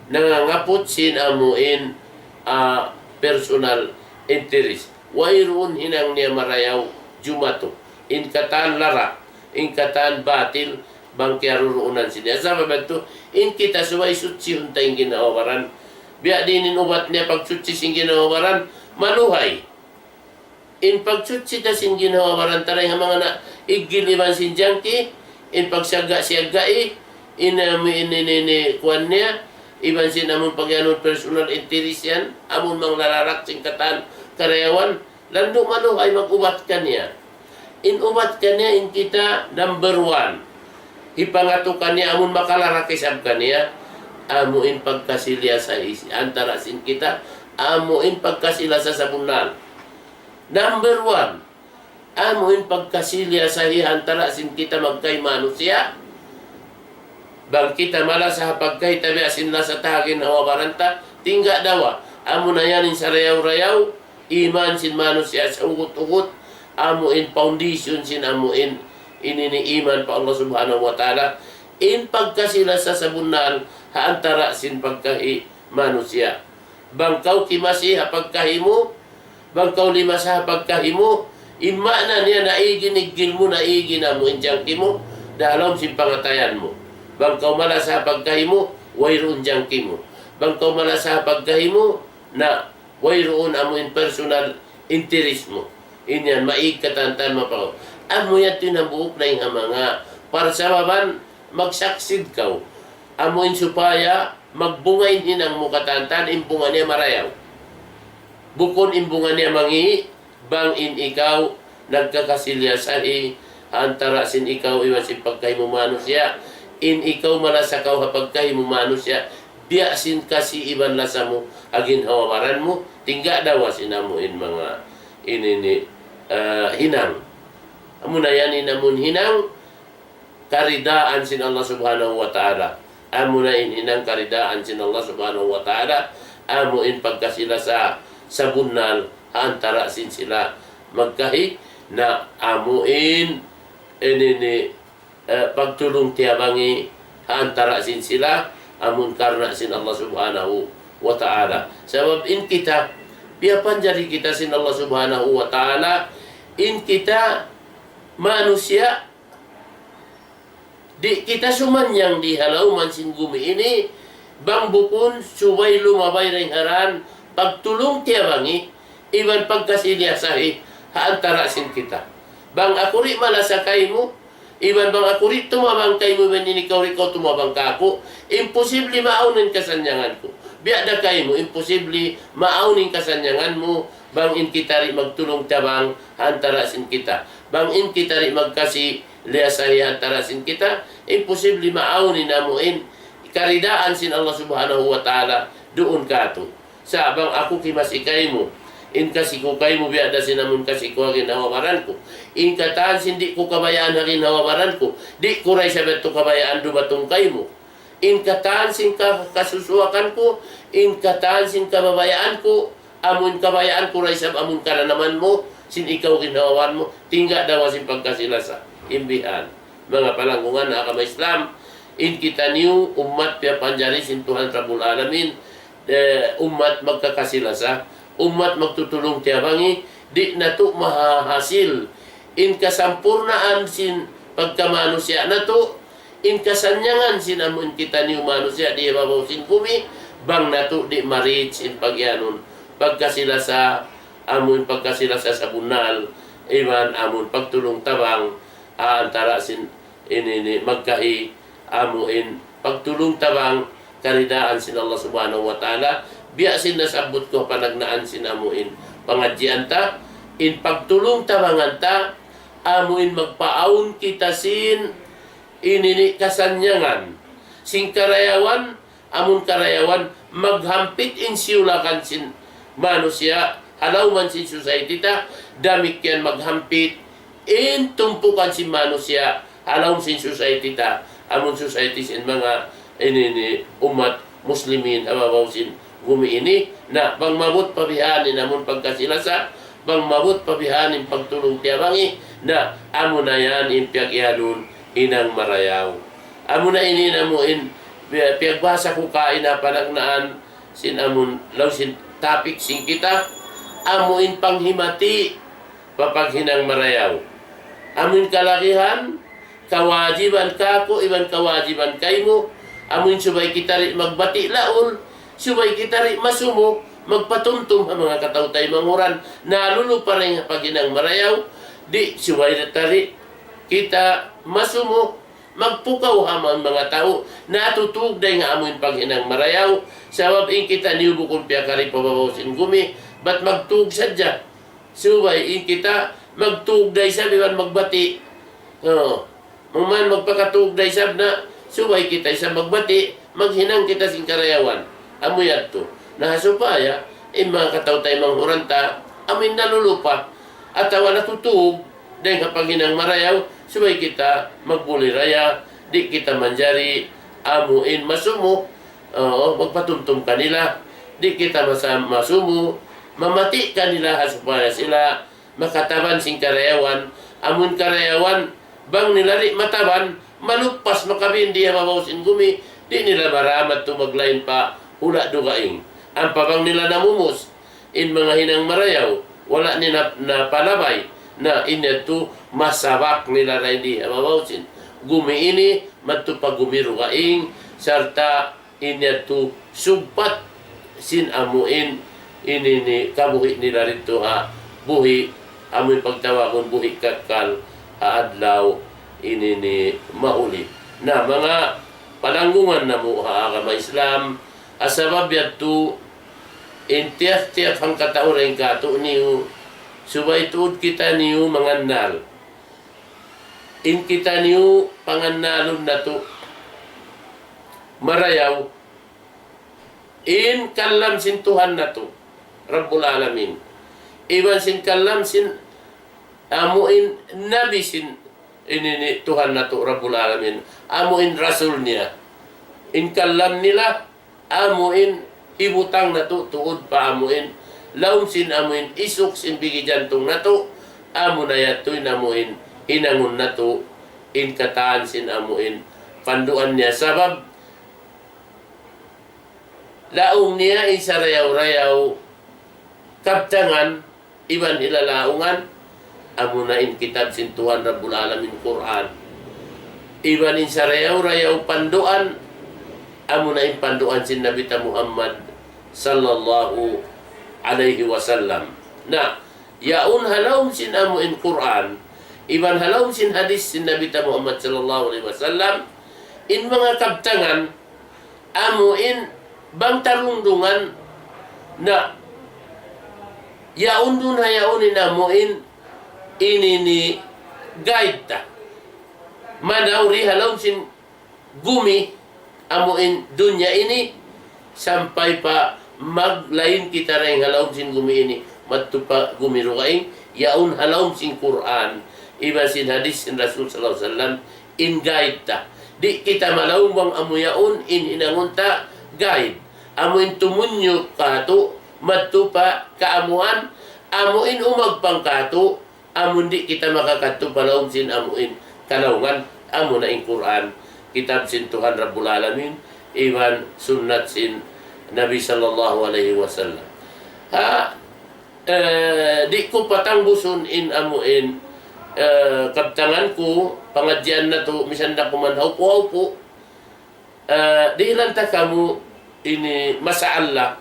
Speaker 1: nangangapot, sin amuin, personal interest. Wayroon hinang niya marayaw, jumato, inkatan lara, inkatan batil, bangkiaruruunan siya. Sama ba ito? In kita suway sutsi huntay ginawaran. Biya dinin ubat niya pagsutsi sing ginawaran, maluhay. In pagsutsi ta sing ginawaran taray nga mga na igiliman sin jangki, in pagsaga-siaga in kuan niya, iban sin amon pagyanon personal interest yan, amon mang nararak sing katan karayawan, lando maluhay mag-ubat ka niya. In ubat ka niya, in kita number 1. Ipangatukan niya, amon makalarakisab ka niya, amuin pagkasilya sa antara sin kita, amuin pagkasilya sa sabunan. Number 1, amuin pagkasilya sa antara sin kita magkay manusia. Bang kita mala sa pagkay tabi asin na sa tagin na wabaranta, tingga dawa, amo na yanin sa rayaw-rayaw, iman sin manusia sa ugot-ugot, amuin foundation sin amuin, inini iman pa Allah subhanahu wa ta'ala, in pagkasila sa sabunan, haantara sin pagkahi manusia. Bangkaw kimasi ha pagkahimu, bangkaw lima sa pagkahimu, imana niya naiginigil mo, naigina mo, injangki mo, dalam sin pangatayan mo. Bangkaw mala sa pagkahimu, wayroon jangki mo. Bangkaw mala sa pagkahimu, na wayroon amuin personal interest mo. Inyan, maigkatantan mapaw. Amo yan tinabuok na yung mga para sa baban, magsaksid ka. Amuin supaya, magbungay hinang mo katantan, imbungan niya marayaw. Bukon imbungan niya mangi, bang in ikaw, nagkakasilya sahi, antara sin ikaw, iwan sin pagkahimu manusia, in ikaw malasakaw hapagkahimu manusia, biya sin kasi iban lasa mo, agin hawawaran mo, tingga dawa sinamuin mga inini hinang. Amo na yan inamun hinang, karidaan sin Allah subhanahu wa ta'ala. Amo na hinang karidaan sin Allah subhanahu wa ta'ala. Amo in pagkasila sa sabunal, antara sin sila magkahi, na amuin inini pagtulong tiyabangi, antara sin sila, amun karna sin Allah subhanahu wa ta'ala. Sabab in kita, piyapan jari kita sin Allah subhanahu wa ta'ala, in kita manusia, di kita sumanyang di halauman sin gumi ini, bang bukun subay lumabay ring haran, pagtulong tiyabangi, iban pagkasilya sahi, haantara sin kita. Bang akuri malasakay mo, iban bang akuri tumabang kay mo, iban inikaw rikaw tumabang ka ako, imposible maaunin kasanyangan ko. Biada kay mo, imposible maaunin kasanyangan mo, bang in kita rin magtulong tabang, haantara sin kita. Bang in kita rin magkasi liyasahi haantara sin kita, imposible maaunin namuin, karidaan sin Allah subhanahu wa ta'ala, doon ka to. Sa bang ako kimasikay mo, in kasi ko kay mo biada sinamun kasi ko agin hawawaran ko. In kataan sindi ko kabayaan agin hawawaran ko. Di ko ray sabat to kabayaan dubatong kay mo. In kataan sin kasusuakan ko, in kataan sin kababayaan ko, amun kabayaan ko ray sab amun karanaman mo, sin ikaw ginawawan mo, tingga daw sin pagkasilasa. Imbihan. Mga palanggungan na agama Islam, in kita niyo umat pia panjari sin Tuhan Rabbul Alamin, umat magkakasilasa, umat magtutulong tiyabangi, di na to mahahasil. In kasampurnaan sin pagkamanusia na to, in kasanyangan sin amun kita niyo manusia, di babaw sin kumi, bang na to di marich in pagyanon, pagkasilasa, amun pagkasilasa sa bunal, iman amun pagtulong tabang, antara sin inini magkahi, amuin pagtulong tabang, karidaan sin Allah subhanahu wa ta'ala, biya sin nasabot ko panagnaan sin amuin pangadjian ta, in pagtulong tabangan ta, amuin magpaawon kita sin inini kasanyangan, sin karayawan, amun karayawan, maghampit in siulakan sin manusia, halaw man sin society ta, damikyan maghampit in tumpukan sin manusia, halaw sin society ta, amun society sin mga ini umat muslimin ababaw sin gumi ini na bang mabut pabihanin amun pagkasilasa, bang mabut pabihanin pagtulong tiabangi na amo na yan in piag ihalun inang marayaw. Amo na ini namuin piag basa ko kain na panagnaan sin amun law sin topic sin kita, amuin panghimati papaghinang marayaw. Amun kalakihan, kawajiban kako, iban kawajiban kaymo, amun subay kita rin magbati laol, subay kita rin masumo, magpatuntum ang mga katautay manguran, nalulu pa rin paghinang marayaw, di subay na tari, kita masumo, magpukaw hamang mga tao, natutugday nga amun paghinang marayaw, sabab in kita niubukon piya kari pababaw sin gumi, ba't magtug sadya? Subay in kita, magtugday sab, iban magbati. Man magpakatugday sab na, subay kita sa magbati, maghinang kita sin karayawan. Amuyat to. Nahasupaya, mga katautay manghuranta, amin nalulupa. At wala tutug, dahil kapag hinang marayaw, subay kita magbuliraya, di kita manjari, amuin masumo, magpatuntum kanila, di kita masumo, mamati kanila supaya sila makataban sing karayawan, amun karayawan, bang nilari mataban, malupas makabindi mabaw sin gumi, di nila maramat tumaglain pa hula dugaing. Ang pabang nila namumus, in mga hinang marayaw, wala ni na palabay, na ineto masabak nila na hindi mabaw sin gumi ini, matupagumirugaing, sarta ineto sugpat sin amuin, ini ni kabuhi nila rito buhi, amoy pagtawakon buhi kakal, adlaw, ini ni mauli. Na mga palanggungan na mo agama Islam, asabab yato, intiyak-tiyak ang katauring kato niyo, subay tuod kita niyo mangannal. In kita niyo pangannalon na to, marayaw, in kalam sin Tuhan na to, Rabbul Alamin. Iban sin kalam sin amuin nabi sin ini Tuhan na to, Rabbul Alamin. Amuin rasul niya. In kalam nila, amuin ibutang na to, tuod pa amuin. Laun sin amuin isuk sin bigi jantong na to, amo na yatoy namuin hinangon na to, in kataan sin amuin panduan niya. Sabab, laong niya isa rayaw-rayaw, kaptangan, iban ilalaungan, amo na in kitab sin Tuhan Rabbul Alamin Quran. Iban in sa rayaw-rayaw panduan, amo na in panduan sin Nabita Muhammad sallallahu alaihi wasallam. Na, yaun halawm sin amo in Quran, iban halawm sin hadis sin Nabita Muhammad sallallahu alaihi wasallam, in mga kaptangan, amo in bang tarundungan na yaun dun hayaunin amuin ini ni guide ta. Manawri halaw sin gumi amuin dunya ini sampai pa maglain kita rin halaw sin gumi ini matupa gumi rugaing yaun halaw sin Quran iba sin hadis sin Rasul sallallahu alaihi wasallam in guide ta. Di kita malawang bang amuyaun in inangunta guide. Amuin tumunyo kato matupa kaamuan, amuin umagpang kato, amun di kita makakato palawag sin amuin kalaungan, amo na in Quran, kitab sin Tuhan Rabbul Alamin, iwan sunnat sin Nabi sallallahu alaihi wasallam. Di ko patangbuson in amuin, kaptangan ko, pangadyan na to, misan na kumanhaw po, di lang ta kamu ini masaallah,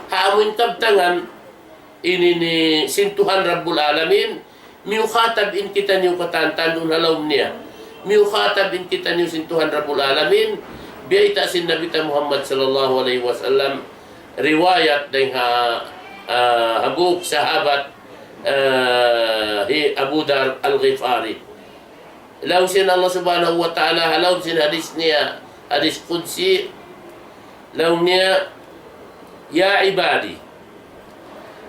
Speaker 1: haamuin kaptangan, ini ni sintuhan Rabbul Alamin, miyukhatab in kita niyo katantan dun halawm niya. Miyukhatab in kita niyo sintuhan Rabbul Alamin, biya itasin Nabi Muhammad sallallahu alaihi wasallam riwayat deng habuk sahabat hi Abu Dar Al-Ghifari. Law sin Allah subhanahu wa ta'ala halaw sin hadis niya, hadis qudsi, law niya, ya ibadi,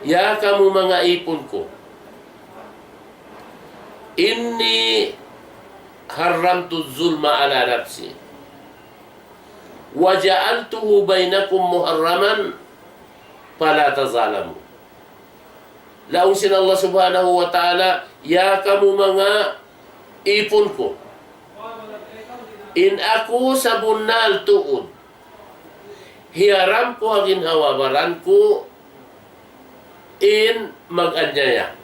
Speaker 1: ya kamu mga ipunku, inni haramtu zulma ala nafsi wa ja'altuhu bainakum muharraman fala tazalamu. Laung sin Allah subhanahu wa ta'ala, ya kamu mga ipunku, in ako sa bunal tuod, hiaram ko agin hawabaran ko in mag-anyaya.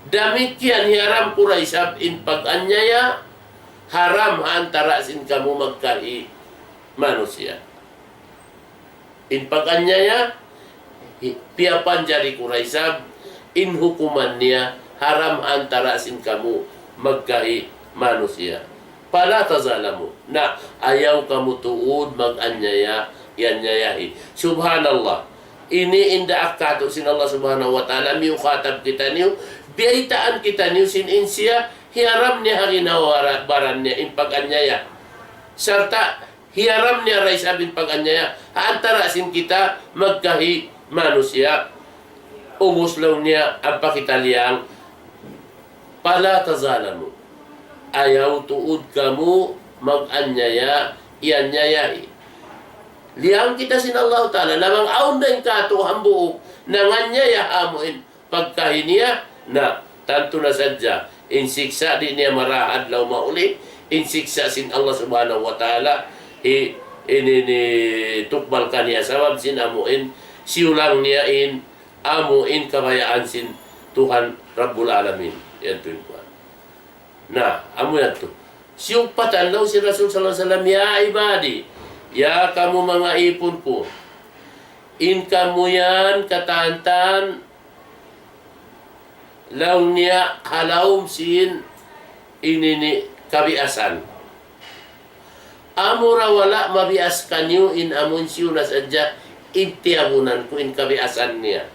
Speaker 1: Damikian hiaram ko raisab in pag-anyaya, haram antara sin kamu magkai manusia. In pag-anyaya, piapan jari ko raisab, in hukuman niya, haram antara sin kamu magkai manusia. Pala tazalamu, na ayaw kamu tuod mag-anyaya, yanyayahi. Subhanallah. Ini inda akato sin Allah subhanahu wa ta'ala, miyukatab kita niyo, biyaitaan kita niyo sin insya, hiaram niya haginawa baran niya in pag-anyaya. Serta hiaram niya raisabin pag-anyaya, antara sin kita magkahi manusia, umuslaw niya ang pakitaliyang, pala tazalamu, ayaw tuod kamu mag-anyaya, ianyayahi. Liang kita sin Allah ta'ala, namang aun na yung kato hambuok, nanganyaya amuin pagkahiniya, na tanto na sadya, insiksa di niya marahad law mauli, insiksa sin Allah subhanahu wa ta'ala, tukbal ka niya sabab sin amuin, siulang niya in, amuin kabayaan sin Tuhan Rabbul Alamin. Yan to yung kuhan. Na, amo yan to. Siyong patanlaw si Rasul sallallahu alaihi wasallam, ya ibadi, ya kamu mga ipon ko, in kamu yan katantan, law niya halawm sin inini kabiasan. Amura wala mabias kanyo in amun siyo na sadya, intiabunan ko in kabiasan niya.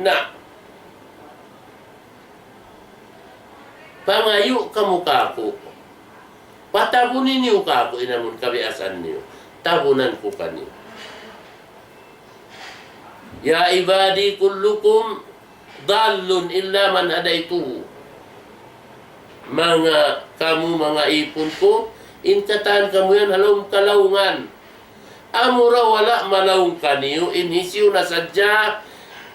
Speaker 1: Na, pangayo kamu kako, patabunin niyo kako inamun kabiasan niyo, tabunan ko kanyo. Ya ibadi kullukum dallun illa man hadaituhu. Mga kamu mga ipon ko, inkatahan kamu yan halong kalaungan. Amura wala malaung kaniyo, inhisyo na sadya,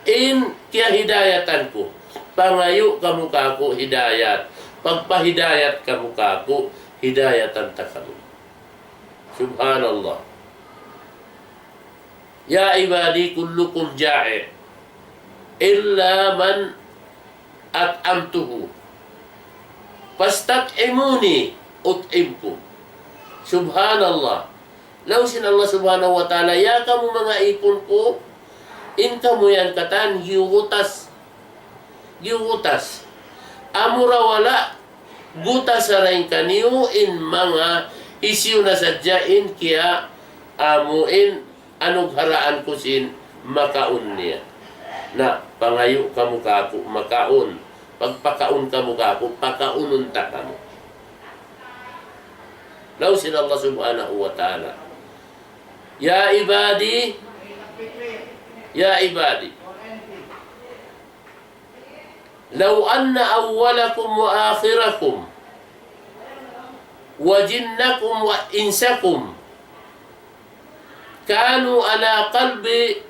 Speaker 1: in kya hidayatan ko. Pangayo kamu kako hidayat. Pagpahidayat kamu kako, hidayatan ta kamu. Subhanallah. Ya ibadi kullukum ja'i illa man at'amtuhu fastat'imuni ut'imkum. Subhanallah. Law sin Allah subhanahu wa ta'ala, ya kamu mga ipon ko, in kamu yan katan giutas amura wala gutas sarain kaniyo in mga isyu na sadyain kaya amuin anong haraan ko sin makaun niya. Na pangayo kamu kako makaun, pagpakaun kamu kako, pakaunon ta kamu. Law sin Allah subhanahu wa ta'ala, ya ibadi, law anna awwalakum wa akhirakum wa jinnakum wa insakum kanu ala qalbi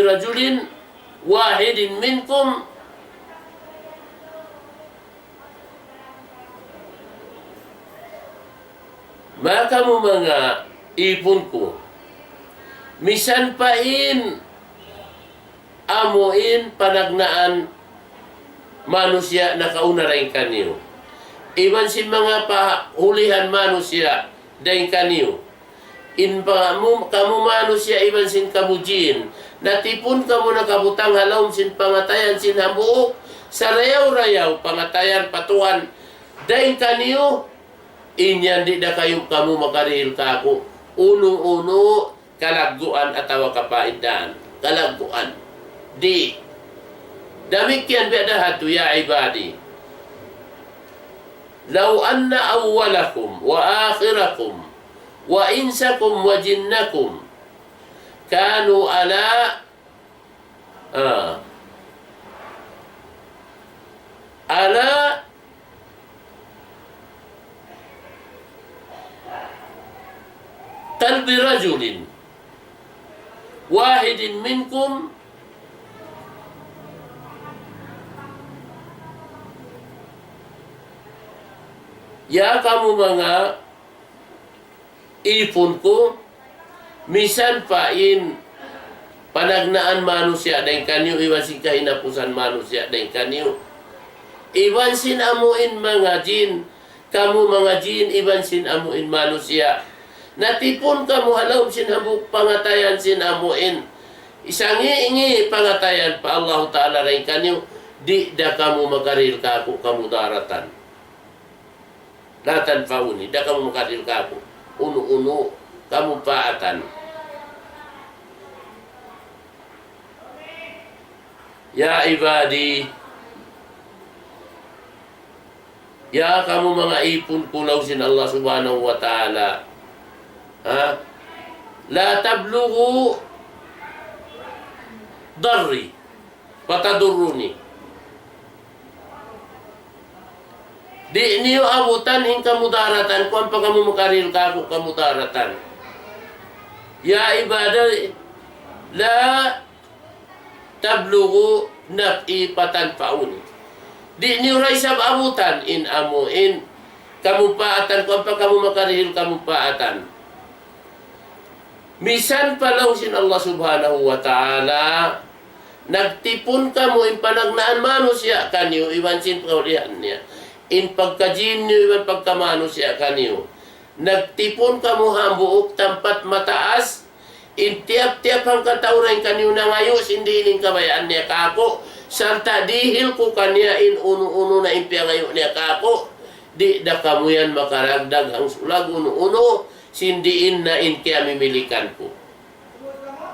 Speaker 1: rajulin wahidin minkum maka mo mga ipon ko, misan pain amuin panagnaan manusia na kauna rin kaniyo. Iban si mga pahulihan manusia dahin kaniyo. In kamu manusia iban sin kabujin. Natipun kamu nakabutang halom sin pangatayan sin hambuok. Sarayaw-rayaw pangatayan patuan. Daing kaniyo. Inyan di na kayo kamu makarihil ka ako. Unong-uno kalagguan atawa kapaindaan. Kalagguan. Di. Damikian biada hatu ya ibadi. Law anna awwalakum wa akhirakum wa insakum wa jinnakum kanu ala qalbi rajulin wahidin minkum ya kamu mga ipunku misan pain panagnaan manusia dan kanyo iwan sin kahinapusan manusia dan kanyo iwan sin amuin mga jin kamu mga jin iwan sin amuin manusia natipon kamu halom sin habuk pangatayan sin amuin isangi pangatayan pa Allah Ta'ala rin kanyo di da kamu makaril kaku kamu daratan Natan fauni, dah kamu mengkatil kamu. Unu-unu, kamu paatan. Ya ibadi, ya kamu mga ipon kulaw sin Allah subhanahu wa ta'ala. Ha? La tablughu darri, patadurruni. Di niyo abutan hing kamudaratan kung pa kamu makaril kako kamudaratan. Ya ibadah la tablughu naf'i patanfa'uni. Di niyo raisab abutan in amuin kamu paatan kung pa kamu makaril kamu paatan. Misan palaw sin Allah subhanahu wa ta'ala nagtipon kamu in panagnaan manusia kanyo iwan sin kaulihan niya. In pagkajin niyo, iwan pagkamanusya kaniyo. Nagtipon kamu hambuok tempat mataas. In tiap-tiap ang katauran kaniyo na ngayos, hindi ining kabayaan niya kako. Sarta dihil ko kanya in uno-uno na impia ngayon niya kako. Di da kamu yan makaragdag ang sulag uno-uno. Sindiin na in kaya mimilikan ko.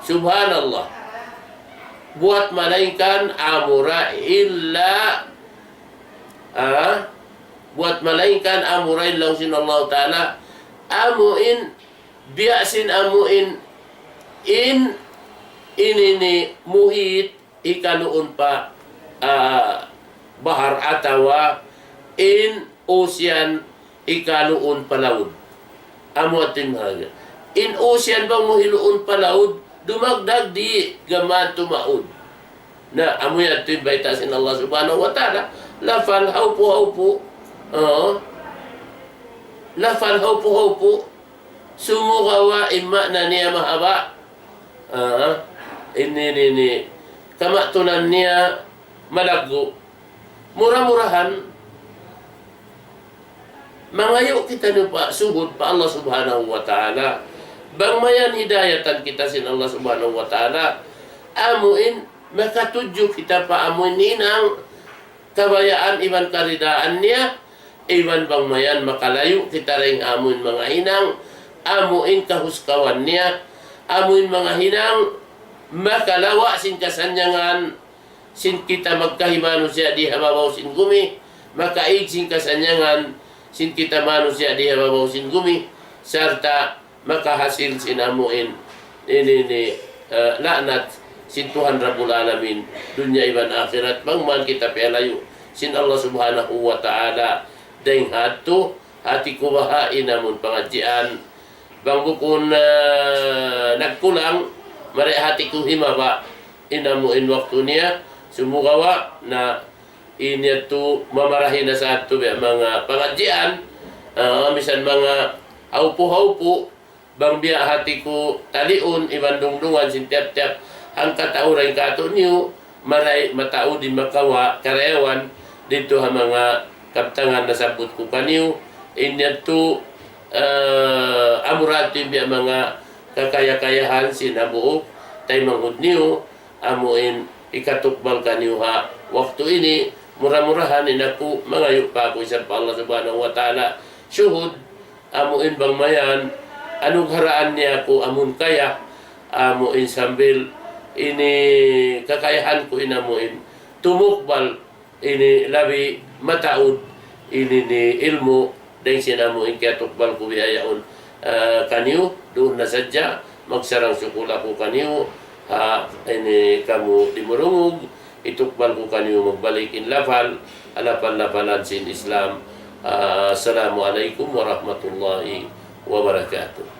Speaker 1: Subhanallah. Buat malaikan amura illa buat malaikan amurain lang sin Allah Ta'ala amuin biasin amuin ini muhit ikaluon pa bahar atawa in ocean ikaluon palaud amuatin mahal in ocean bang muhiluon palaud dumagdag di gaman tumaud na amuyan ito'y baita sin Allah subhanahu wa ta'ala lafal haupu lafal haupu sumukawa imma na niya mahaba ini kamatunan niya malaggo murah-murahan mangayo kita pa suhud pa Allah subhanahu wa ta'ala bang mayan hidayatan kita sin Allah subhanahu wa ta'ala amuin makatuju kita pa amuin ninang kabayaan iban karidaan niya iban bang mayan makalayo kita ring amuin mga hinang amuin kahuskawan niya amuin mga hinang makalawa sin kasanyangan sin kita magkahimanusia di hababaw sin gumi makaig sin kasanyangan sin kita manusia di hababaw sin gumi serta makahasil sin amuin ini laknat sin Tuhan Rabbul Alamin dunia iban akhirat bang man kita pialayo sin Allah subhanahu wa ta'ala daing hatu hati ko bahain namun pengajian bang bukun nagkulang mari hati ko himaba inamuin waktu niya sumugawa na ini tu mamarahin na sa ato mga pengajian misan mga haupu-haupu bang biya hati ko taliun iban dungdungan sin tiap-tiap ang katauran kato niyo maray matao din makawa karewan dito ha mga kaptangan na sabot ko kaniyo inya to amurati biya mga kakaya-kayahan sinabuok tay manghud niyo amuin ikatukbal kanyo ha waktu ini murah-murahan inaku mangayo pa ako sa Allah subhanahu wa ta'ala syuhud amuin bang mayan anong haraan niya ako amun kaya amuin sambil ini kakayahan ko inamuin tumukbal ini labi mataud ini ni ilmu dahil sinamuin kaya tukbal ko biyayaon kanyo doon na sadya magsarang sukula ko kanyo ini kamu dimurungog itukbal ko kanyo magbalik in lafal alapan-lapanan sin Islam. Assalamualaikum warahmatullahi wabarakatuh.